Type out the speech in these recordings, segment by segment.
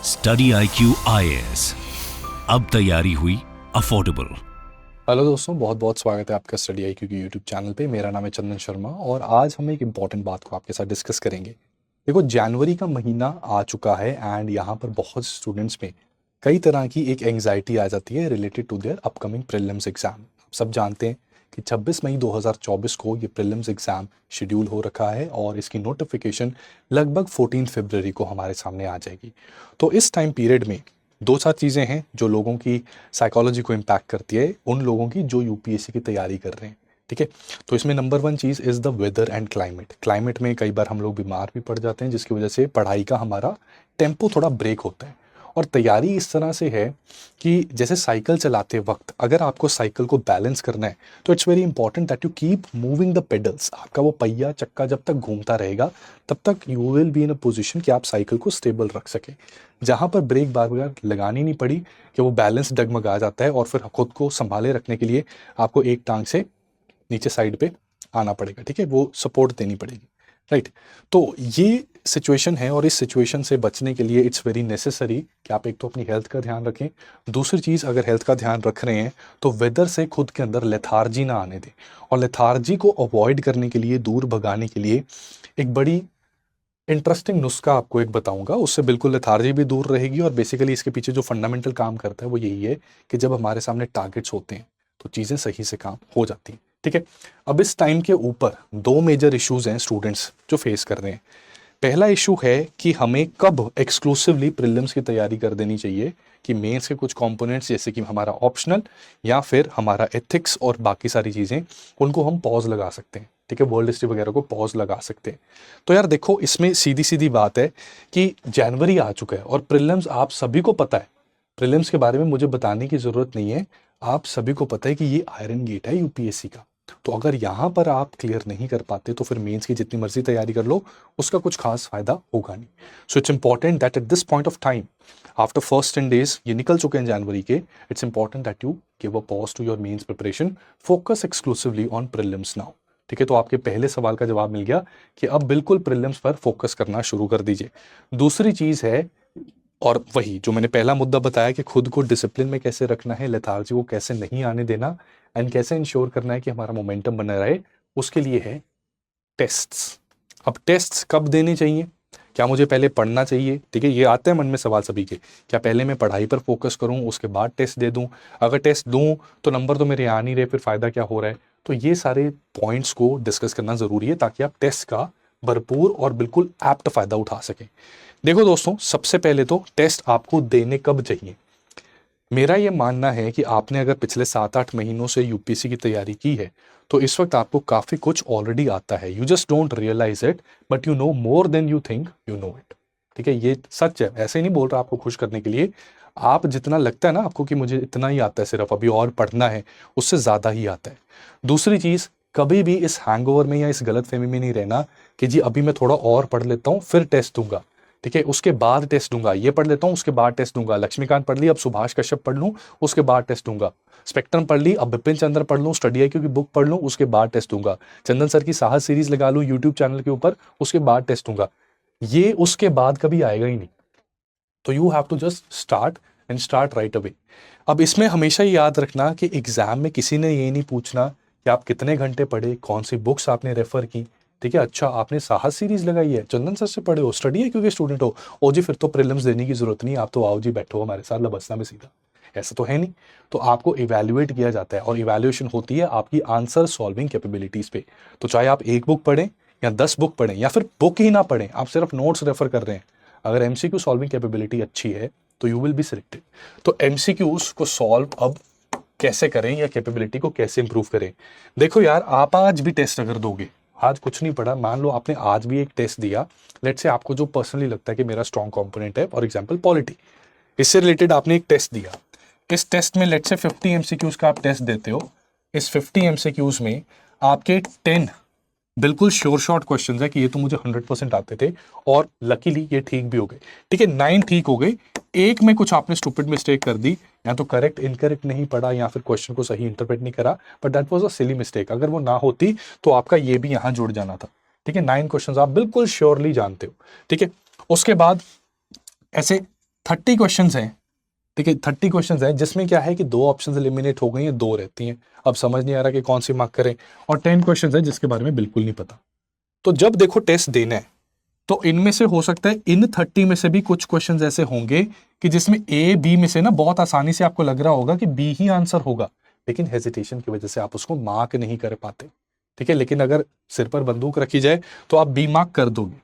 Study IQ IAS, अब तैयारी हुई अफोर्डेबल। हेलो दोस्तों, बहुत बहुत स्वागत है आपका स्टडी IQ के यूट्यूब चैनल पे। मेरा नाम है चंदन शर्मा और आज हम एक इम्पॉर्टेंट बात को आपके साथ डिस्कस करेंगे। देखो, जनवरी का महीना आ चुका है एंड यहाँ पर बहुत स्टूडेंट्स में कई तरह की एक एंग्जाइटी आ जाती है related to their upcoming prelims exam. आप सब जानते हैं कि 26 मई 2024 को ये प्रीलिम्स एग्ज़ाम शेड्यूल हो रखा है और इसकी नोटिफिकेशन लगभग 14 फरवरी को हमारे सामने आ जाएगी। तो इस टाइम पीरियड में दो चार चीज़ें हैं जो लोगों की साइकोलॉजी को इम्पैक्ट करती है, उन लोगों की जो यूपीएससी की तैयारी कर रहे हैं। ठीक है, तो इसमें नंबर वन चीज़ is the weather and climate. Climate में कई बार हम लोग बीमार भी पड़ जाते हैं, जिसकी वजह से पढ़ाई का हमारा टेम्पो थोड़ा ब्रेक होता है। और तैयारी इस तरह से है कि जैसे साइकिल चलाते वक्त अगर आपको साइकिल को बैलेंस करना है तो it's very important that you keep moving the pedals. आपका वो पहिया चक्का जब तक घूमता रहेगा तब तक you will be in a position कि आप साइकिल को स्टेबल रख सके। जहाँ पर ब्रेक बार बार लगानी नहीं पड़ी कि वो बैलेंस डगमगा जाता है और फिर खुद को संभाले रखने के लिए आपको एक टांग से नीचे साइड पे आना पड़ेगा। ठीक है, वो सपोर्ट देनी पड़ेगी। राइट, तो ये सिचुएशन है और इस सिचुएशन से बचने के लिए इट्स वेरी नेसेसरी कि आप एक तो अपनी हेल्थ का ध्यान रखें। दूसरी चीज़, अगर हेल्थ का ध्यान रख रहे हैं तो वेदर से खुद के अंदर लेथार्जी ना आने दें। और लेथार्जी को अवॉइड करने के लिए, दूर भगाने के लिए एक बड़ी इंटरेस्टिंग नुस्खा आपको एक बताऊंगा। उससे बिल्कुल लेथार्जी भी दूर रहेगी और बेसिकली इसके पीछे जो फंडामेंटल काम करता है वो यही है कि जब हमारे सामने टारगेट्स होते हैं तो चीज़ें सही से काम हो जाती हैं। ठीक है, अब इस टाइम के ऊपर दो मेजर इश्यूज हैं स्टूडेंट्स जो फेस कर रहे हैं। पहला इशू है कि हमें कब एक्सक्लूसिवली प्रीलिम्स की तैयारी कर देनी चाहिए, कि मेंस के कुछ कंपोनेंट्स जैसे कि हमारा ऑप्शनल या फिर हमारा एथिक्स और बाकी सारी चीज़ें, उनको हम पॉज लगा सकते हैं। ठीक है, वर्ल्ड हिस्ट्री वगैरह को पॉज लगा सकते हैं। तो यार देखो, इसमें सीधी सीधी बात है कि जनवरी आ चुका है और प्रीलिम्स आप सभी को पता है। प्रीलिम्स के बारे में मुझे बताने की ज़रूरत नहीं है, आप सभी को पता है कि ये आयरन गेट है यूपीएससी का। तो अगर यहाँ पर आप क्लियर नहीं कर पाते तो फिर मेंस की जितनी मर्जी तैयारी कर लो, उसका कुछ खास फायदा होगा नहीं। So it's important that at this point of time, after first 10 days ये निकल चुके हैं जनवरी के, it's important that you give a pause to your mains preparation, focus exclusively on prelims now. ठीक है, तो आपके पहले सवाल का जवाब मिल गया कि अब बिल्कुल प्रीलिम्स पर फोकस करना शुरू कर दीजिए। दूसरी चीज़ है, और वही जो मैंने पहला मुद्दा बताया कि खुद को डिसिप्लिन में कैसे रखना है, लेथार्जी को कैसे नहीं आने देना एंड कैसे इंश्योर करना है कि हमारा मोमेंटम बना रहे, उसके लिए है टेस्ट्स। अब टेस्ट्स कब देने चाहिए? क्या मुझे पहले पढ़ना चाहिए? ठीक है, ये आते हैं मन में सवाल सभी के, क्या पहले मैं पढ़ाई पर फोकस करूं उसके बाद टेस्ट दे दूं? अगर टेस्ट दूं तो नंबर तो मेरे आ नहीं रहे, फिर फायदा क्या हो रहा है? तो ये सारे पॉइंट्स को डिस्कस करना जरूरी है ताकि आप टेस्ट का भरपूर और बिल्कुल एप्ट फायदा उठा सकें। देखो दोस्तों, सबसे पहले तो टेस्ट आपको देने कब चाहिए? मेरा ये मानना है कि आपने अगर पिछले 7-8 महीनों से यूपीएससी की तैयारी की है तो इस वक्त आपको काफ़ी कुछ ऑलरेडी आता है। You just don't realise it, but you know more than you think you know it. ठीक है, ये सच है, ऐसे ही नहीं बोल रहा आपको खुश करने के लिए। आप जितना लगता है ना आपको कि मुझे इतना ही आता है, सिर्फ अभी और पढ़ना है, उससे ज़्यादा ही आता है। दूसरी चीज़, कभी भी इस हैंगओवर में या इस गलतफहमी में नहीं रहना कि जी अभी मैं थोड़ा और पढ़ लेता हूँ फिर टेस्ट दूंगा। ठीक है, उसके बाद टेस्ट दूंगा, ये पढ़ लेता हूँ उसके बाद टेस्ट दूंगा। लक्ष्मीकांत पढ़ ली, अब सुभाष कश्यप पढ़ लूँ उसके बाद टेस्ट दूंगा। स्पेक्ट्रम पढ़ ली, अब बिपिन चंद्र पढ़ लूँ, स्टडी IQ की बुक पढ़ लूँ उसके बाद टेस्ट दूंगा। चंदन सर की साहस सीरीज लगा लूँ यूट्यूब चैनल के ऊपर, उसके बाद टेस्ट दूंगा। ये उसके बाद कभी आएगा ही नहीं। तो you have to just start and start right away. अब इसमें हमेशा ही याद रखना कि एग्जाम में किसी ने ये नहीं पूछना कि आप कितने घंटे पढ़े, कौन सी बुक्स आपने रेफर की। ठीक है, अच्छा आपने साहस सीरीज लगाई है, चंदन सर से पढ़े हो, स्टडी IQ के स्टूडेंट हो, ओ जी फिर तो प्रीलिम्स देने की जरूरत नहीं, आप तो आओ जी बैठो हमारे साथ लबस्ता में सीधा। ऐसा तो है नहीं। तो आपको इवैल्यूएट किया जाता है और इवैल्यूएशन होती है आपकी आंसर सॉल्विंग कैपेबिलिटीज पे। तो चाहे आप एक बुक पढ़ें या 10 बुक पढ़ें या फिर बुक ही ना पढ़ें, आप सिर्फ नोट्स रेफर कर रहे हैं, अगर MCQ सॉल्विंग कैपेबिलिटी अच्छी है तो यू विल बी सिलेक्टेड। तो MCQs को सॉल्व अब कैसे करें या कैपेबिलिटी को कैसे इंप्रूव करें? देखो यार, आप आज भी टेस्ट अगर दोगे, आज कुछ नहीं पढ़ा, मान लो आपने आज भी एक टेस्ट दिया, लेट से आपको जो पर्सनली लगता है कि मेरा स्ट्रॉन्ग कंपोनेंट है, फॉर एग्जांपल पॉलिटी, इससे रिलेटेड आपने एक टेस्ट दिया। इस टेस्ट में लेट से 50 MCQs का आप टेस्ट देते हो। इस 50 MCQs में आपके 10 बिल्कुल श्योर शॉट क्वेश्चन है कि ये तो मुझे 100% आते थे और लकीली ये ठीक भी हो गए। ठीक है, 9 ठीक हो गए, एक में कुछ आपने स्टूपिड मिस्टेक कर दी, या तो करेक्ट इनकरेक्ट नहीं पढ़ा या फिर क्वेश्चन को सही इंटरप्रेट नहीं करा, but that was a silly mistake. अगर वो ना होती तो आपका ये भी यहां जुड़ जाना था। ठीक है, 9 क्वेश्चन आप बिल्कुल श्योरली जानते हो। ठीक है, उसके बाद ऐसे 30 क्वेश्चंस हैं, ठीक है, 30 क्वेश्चंस हैं जिसमें क्या है कि 2 ऑप्शंस एलिमिनेट हो गई हैं, 2 रहती हैं। अब समझ नहीं आ रहा कि कौन सी मार्क करें, और 10 क्वेश्चंस हैं जिसके बारे में बिल्कुल नहीं पता। तो जब देखो टेस्ट देना है तो इनमें से हो सकता है इन 30 में से भी कुछ क्वेश्चंस ऐसे होंगे कि जिसमें ए बी में से ना बहुत आसानी से आपको लग रहा होगा कि बी ही आंसर होगा, लेकिन हेजिटेशन की वजह से आप उसको मार्क नहीं कर पाते, ठीक है। लेकिन अगर सिर पर बंदूक रखी जाए तो आप बी मार्क कर दोगे।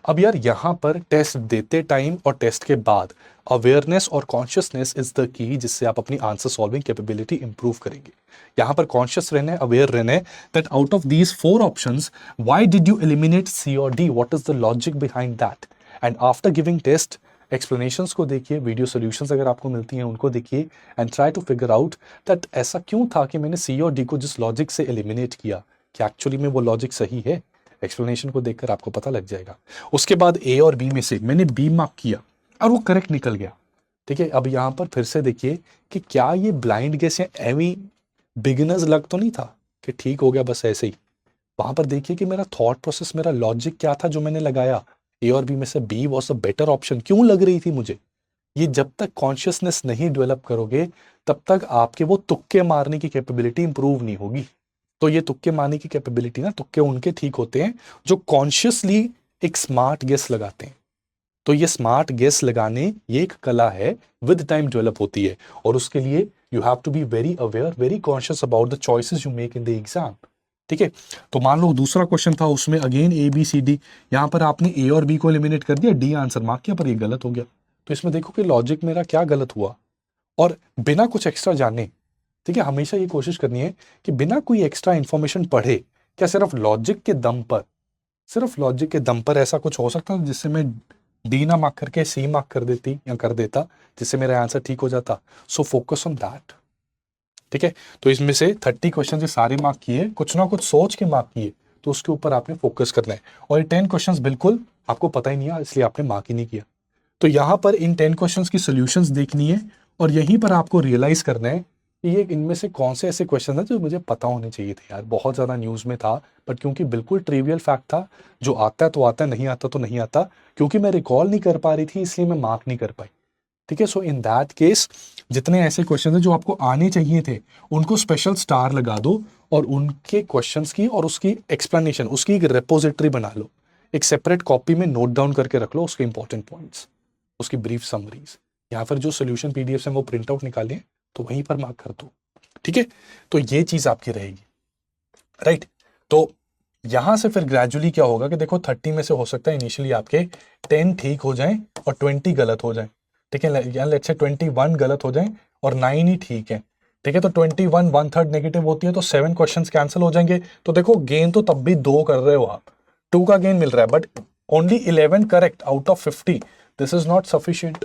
अब यार यहाँ पर टेस्ट देते टाइम और टेस्ट के बाद अवेयरनेस और कॉन्शियसनेस इज द की, जिससे आप अपनी आंसर सॉल्विंग कैपेबिलिटी इंप्रूव करेंगे। यहाँ पर कॉन्शियस रहना है, अवेयर रहना है that out of these 4 options why did you eliminate C और D, what is the logic behind that. And after giving test explanations को देखिए, वीडियो सोल्यूशंस अगर आपको मिलती हैं उनको देखिए, and try to figure out that ऐसा क्यों था कि मैंने सी और डी को जिस लॉजिक से एलिमिनेट किया, क्या एक्चुअली में वो लॉजिक सही है। एक्सप्लेनेशन को देखकर आपको पता लग जाएगा। उसके बाद ए और बी में से मैंने बी मार्क किया और वो करेक्ट निकल गया, ठीक है। अब यहाँ पर फिर से देखिए कि क्या ये ब्लाइंड गेस या एवी बिगिनर्स लग तो नहीं था कि ठीक हो गया बस ऐसे ही। वहां पर देखिए कि मेरा थॉट प्रोसेस, मेरा लॉजिक क्या था जो मैंने लगाया, ए और बी में से B was a better option क्यों लग रही थी मुझे। ये जब तक कॉन्शियसनेस नहीं डेवलप करोगे तब तक आपके वो तुक्के मारने की कैपेबिलिटी इंप्रूव नहीं होगी। तो ये तुक्के मारने की कैपेबिलिटी ना, तुक्के उनके ठीक होते हैं जो कॉन्शियसली एक स्मार्ट गेस लगाते हैं। तो ये स्मार्ट गेस लगाने ये एक कला है, विद टाइम डेवलप होती है, और उसके लिए you have to be very aware, very conscious about the choices you make in the exam, ठीक है। तो मान लो दूसरा क्वेश्चन था, उसमें again A B C D, यहां पर आपने ए और बी को एलिमिनेट कर दिया, डी आंसर मार्क किया, पर ये गलत हो गया। तो इसमें देखो कि लॉजिक मेरा क्या गलत हुआ, और बिना कुछ एक्स्ट्रा जाने, ठीक है, हमेशा ये कोशिश करनी है कि बिना कोई एक्स्ट्रा इंफॉर्मेशन पढ़े, क्या सिर्फ लॉजिक के दम पर, सिर्फ लॉजिक के दम पर ऐसा कुछ हो सकता है जिससे मैं डी ना मार्क करके सी मार्क कर देती या कर देता, जिससे मेरा आंसर ठीक हो जाता। सो फोकस ऑन दैट, ठीक है। तो इसमें से 30 क्वेश्चन से सारे मार्क किए, कुछ ना कुछ सोच के मार्क किए, तो उसके ऊपर आपने फोकस करना है। और ये 10 क्वेश्चंस बिल्कुल आपको पता ही नहीं है, इसलिए आपने मार्क ही नहीं किया। तो यहां पर इन 10 क्वेश्चंस की सॉल्यूशंस देखनी है, और यहीं पर आपको रियलाइज करना है कि ये इनमें से कौन से ऐसे क्वेश्चन हैं जो मुझे पता होने चाहिए थे। यार बहुत ज्यादा न्यूज में था, बट क्योंकि बिल्कुल ट्रिवियल फैक्ट था, जो आता है तो आता है, नहीं आता तो नहीं आता, क्योंकि मैं रिकॉल नहीं कर पा रही थी इसलिए मैं मार्क नहीं कर पाई, ठीक है। सो इन दैट केस जितने ऐसे क्वेश्चन हैं जो आपको आने चाहिए थे उनको स्पेशल स्टार लगा दो, और उनके क्वेश्चंस की और उसकी एक्सप्लेनेशन, उसकी एक रेपोजिटरी बना लो, एक सेपरेट कॉपी में नोट डाउन करके रख लो उसके इंपॉर्टेंट पॉइंट्स, उसकी ब्रीफ समरीज, या फिर जो सोल्यूशन पीडीएफ हैं वो प्रिंट आउट निकालें तो वहीं पर मार्क कर दो, ठीक है। तो ये चीज आपकी रहेगी, राइट। तो यहां से फिर ग्रेजुअली क्या होगा कि देखो 30 में से हो सकता है इनिशियली आपके 10 ठीक हो जाएं और 20 गलत हो जाएं, ठीक है, या लेट्स से 21 गलत हो जाएं और 9 ही ठीक है, ठीक है। तो 21 1/3 नेगेटिव होती है तो 7 क्वेश्चंस कैंसिल हो जाएंगे। तो देखो गेन तो तब भी 2 कर रहे हो आप, 2 का गेन मिल रहा है, but only 11 correct out of 50, this is not sufficient,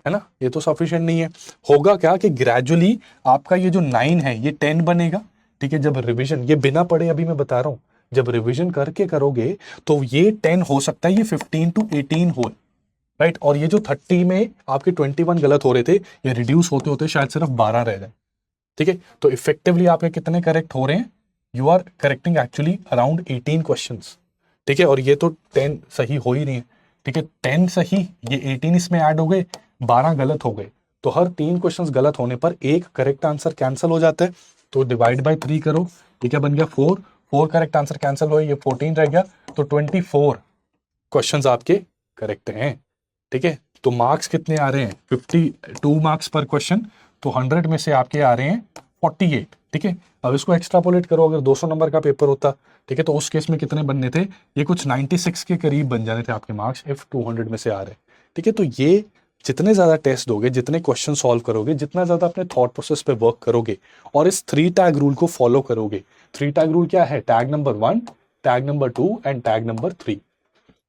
है ना, ये तो सफिशिएंट नहीं है। होगा क्या कि ग्रेजुअली आपका ये जो 9 है ये 10 बनेगा, ठीक है। जब रिवीजन, ये बिना पढ़े अभी मैं बता रहा हूं, जब रिवीजन करके करोगे तो ये 10 हो सकता है ये 15 to 18 हो, राइट। और ये जो 30 में आपके 21 गलत हो रहे थे, ये रिड्यूस होते होते शायद सिर्फ 12 रह जाए, ठीक है। तो इफेक्टिवली आपके कितने करेक्ट हो रहे हैं, you are correcting actually around 18 questions, ठीक है। और ये तो 10 सही हो ही नहीं है, ठीक है, 10 सही, ये 18 इसमें ऐड हो गए, 12 गलत हो गए। तो हर 3 क्वेश्चंस गलत होने पर एक करेक्ट आंसर कैंसिल हो जाता है, तो डिवाइड बाय 3 करो, ये क्या बन गया 4, 4 करेक्ट आंसर कैंसिल हुए, ये 14 रह गया, तो 24 क्वेश्चंस आपके करेक्ट हैं, ठीक है। तो मार्क्स कितने आ रहे हैं, 52 मार्क्स पर क्वेश्चन, तो 100 में से आपके आ रहे हैं 48, ठीक है। अब इसको एक्स्ट्रापोलेट करो, अगर 200 नंबर का पेपर होता, ठीक है, तो उस केस में कितने बनने थे, ये कुछ 96 के करीब बन जाने थे आपके मार्क्स, इफ 200 में से आ रहे, ठीक है। तो ये जितने ज्यादा टेस्ट दोगे, जितने क्वेश्चन सॉल्व करोगे, जितना ज्यादा अपने थॉट प्रोसेस पे वर्क करोगे और इस 3 टैग रूल को फॉलो करोगे। 3 टैग रूल क्या है, tag number 1, tag number 2 and tag number 3,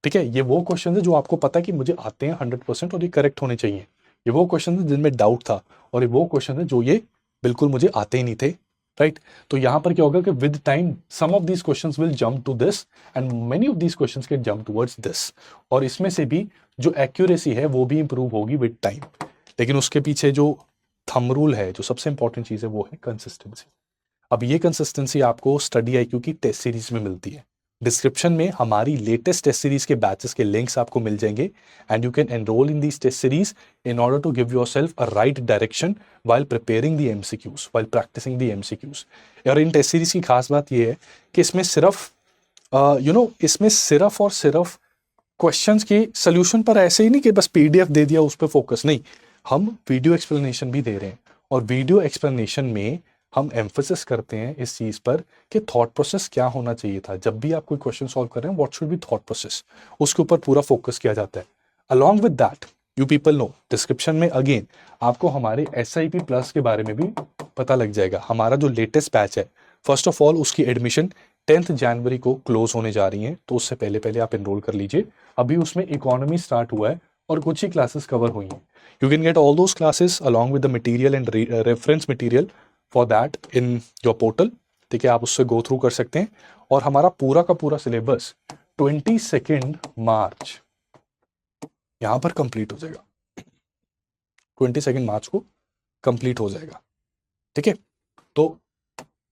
ठीक है। ये वो क्वेश्चन है जो आपको पता है कि मुझे आते हैं 100% और ये करेक्ट होने चाहिए। ये वो क्वेश्चन है जिनमें डाउट था, और ये वो क्वेश्चन है जो ये बिल्कुल मुझे आते ही नहीं थे, राइट। तो यहां पर क्या होगा कि with time some of these questions will jump to this and many of these questions can jump towards this, और इसमें से भी जो एक्यूरेसी है वो भी इंप्रूव होगी विद टाइम। लेकिन उसके पीछे जो थंब रूल है, जो सबसे इंपॉर्टेंट चीज है, वो है कंसिस्टेंसी। अब ये कंसिस्टेंसी आपको स्टडी आईक्यू की टेस्ट सीरीज में मिलती है, डिस्क्रिप्शन में हमारी लेटेस्ट टेस्ट सीरीज के बैचेस के लिंक्स आपको मिल जाएंगे and you can enrol in these test series in order to give yourself a right direction while preparing the MCQs, while practising the MCQs. और इन test series की खास बात यह है कि इसमें सिर्फ इसमें सिर्फ और सिर्फ क्वेश्चंस के सोल्यूशन पर ऐसे ही नहीं कि बस पीडीएफ दे दिया उस पर फोकस, नहीं, हम वीडियो एक्सप्लेनेशन भी दे रहे हैं। और वीडियो एक्सप्लेनेशन में हम एम्फोसिस करते हैं इस चीज़ पर कि थॉट प्रोसेस क्या होना चाहिए था जब भी आप कोई क्वेश्चन सॉल्व कर रहे हैं, what should be thought process, उसके ऊपर पूरा फोकस किया जाता है। Along with that you people know, description में अगेन आपको हमारे SIP प्लस के बारे में भी पता लग जाएगा। हमारा जो लेटेस्ट बैच है, फर्स्ट ऑफ ऑल उसकी एडमिशन 10 जनवरी को क्लोज होने जा रही हैं, तो उससे पहले पहले आप एनरोल कर लीजिए। अभी उसमें इकोनॉमी स्टार्ट हुआ है और कुछ ही क्लासेस कवर हुई हैं। You can get all those classes along with the material and reference material for that in your portal, ठीक है, आप उससे गो थ्रू कर सकते हैं। और हमारा पूरा का पूरा सिलेबस 22 मार्च यहां पर कंप्लीट हो जाएगा, 22 मार्च को कंप्लीट हो जाएगा, ठीक है। तो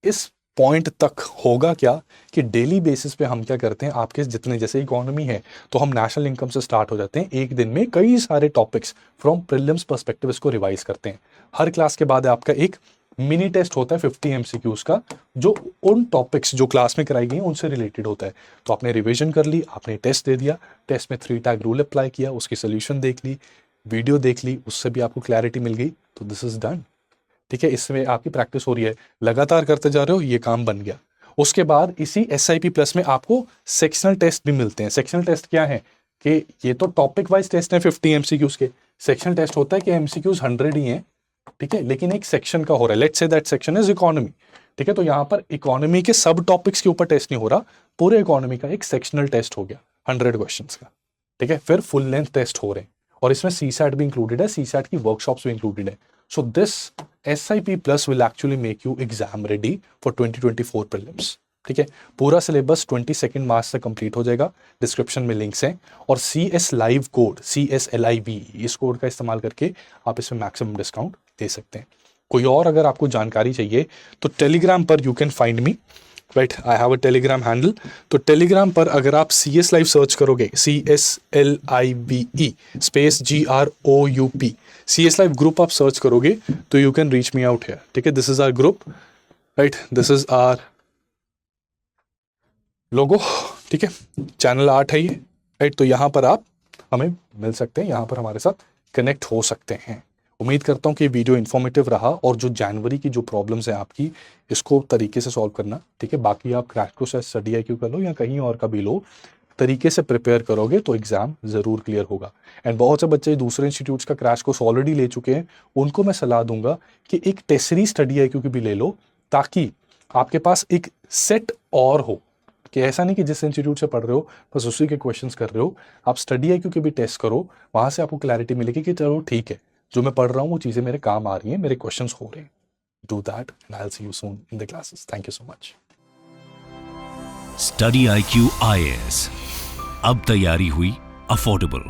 इस पॉइंट तक होगा क्या कि डेली बेसिस पे हम क्या करते हैं, आपके जितने जैसे इकोनॉमी है तो हम नेशनल इनकम से स्टार्ट हो जाते हैं, एक दिन में कई सारे टॉपिक्स फ्रॉम प्रीलिम्स पर्सपेक्टिव इसको रिवाइज करते हैं। हर क्लास के बाद आपका एक मिनी टेस्ट होता है 50 MCQs का, जो उन टॉपिक्स जो क्लास में कराई गई उनसे रिलेटेड होता है। तो आपने रिविजन कर ली, आपने टेस्ट दे दिया, टेस्ट में 3 टैग रूल अप्लाई किया, उसकी सोल्यूशन देख ली, वीडियो देख ली, उससे भी आपको क्लैरिटी मिल गई, तो दिस इज डन, ठीक है। इसमें आपकी प्रैक्टिस हो रही है, लगातार करते जा रहे हो, ये काम बन गया। उसके बाद इसी SIP प्लस में आपको सेक्शनल टेस्ट भी मिलते हैं। सेक्शनल टेस्ट क्या है कि ये तो टॉपिक वाइज टेस्ट है 50 MCQs के, सेक्शनल टेस्ट होता है कि MCQs 100 ही हैं, ठीक है, लेकिन एक सेक्शन का हो रहा है। Let's say that section is economy, ठीक है, तो यहाँ पर इकोनॉमी के सब टॉपिक्स के ऊपर टेस्ट नहीं हो रहा, पूरे इकोनॉमी का एक सेक्शनल टेस्ट हो गया 100 क्वेश्चंस का, ठीक है। फिर फुल लेंथ टेस्ट हो रहे हैं और इसमें CSAT भी इंक्लूडेड है, CSAT की वर्कशॉप्स भी इंक्लूडेड है। So this SIP plus will actually make you exam ready for 2024 prelims, ठीक है। पूरा सिलेबस 22 मार्च से कंप्लीट हो जाएगा, डिस्क्रिप्शन में लिंक्स हैं। और CS लाइव कोड, CSLIV, इस कोड का इस्तेमाल करके आप इसमें मैक्सिमम डिस्काउंट दे सकते हैं। कोई और अगर आपको जानकारी चाहिए तो टेलीग्राम पर you can find me, right, I have a Telegram handle. तो टेलीग्राम पर अगर आप CS लाइव सर्च करोगे, CSLIVE space GROUP, CS live group आप सर्च करोगे तो you can reach me out here, ठीक है। This is our group, right, this is our logo, ठीक है, चैनल 8 है ये, राइट। तो यहाँ पर आप हमें मिल सकते हैं, यहाँ पर हमारे साथ कनेक्ट हो सकते हैं। उम्मीद करता हूँ कि वीडियो इन्फॉर्मेटिव रहा और जो जनवरी की जो प्रॉब्लम्स हैं आपकी, इसको तरीके से सॉल्व करना, ठीक है। बाकी आप क्रैश कोर्स या स्टडी IQ कर लो या कहीं और का भी लो, तरीके से प्रिपेयर करोगे तो एग्जाम ज़रूर क्लियर होगा। एंड बहुत से बच्चे दूसरे इंस्टीट्यूट्स का क्रैश कोर्स ऑलरेडी ले चुके हैं, उनको मैं सलाह दूंगा कि एक टेस्ट सीरीज स्टडी IQ की भी ले लो, ताकि आपके पास एक सेट और हो, कि ऐसा नहीं कि जिस इंस्टीट्यूट से पढ़ रहे हो बस उसी के क्वेश्चंस कर रहे हो। आप स्टडी IQ के भी टेस्ट करो, वहाँ से आपको क्लैरिटी मिलेगी कि चलो ठीक है, जो मैं पढ़ रहा हूँ वो चीज़ें मेरे काम आ रही हैं, मेरे क्वेश्चंस हो रहे हैं। Do that and I will see you soon in the classes. Thank you so much. Study IQ IAS, अब तैयारी हुई अफोर्डेबल।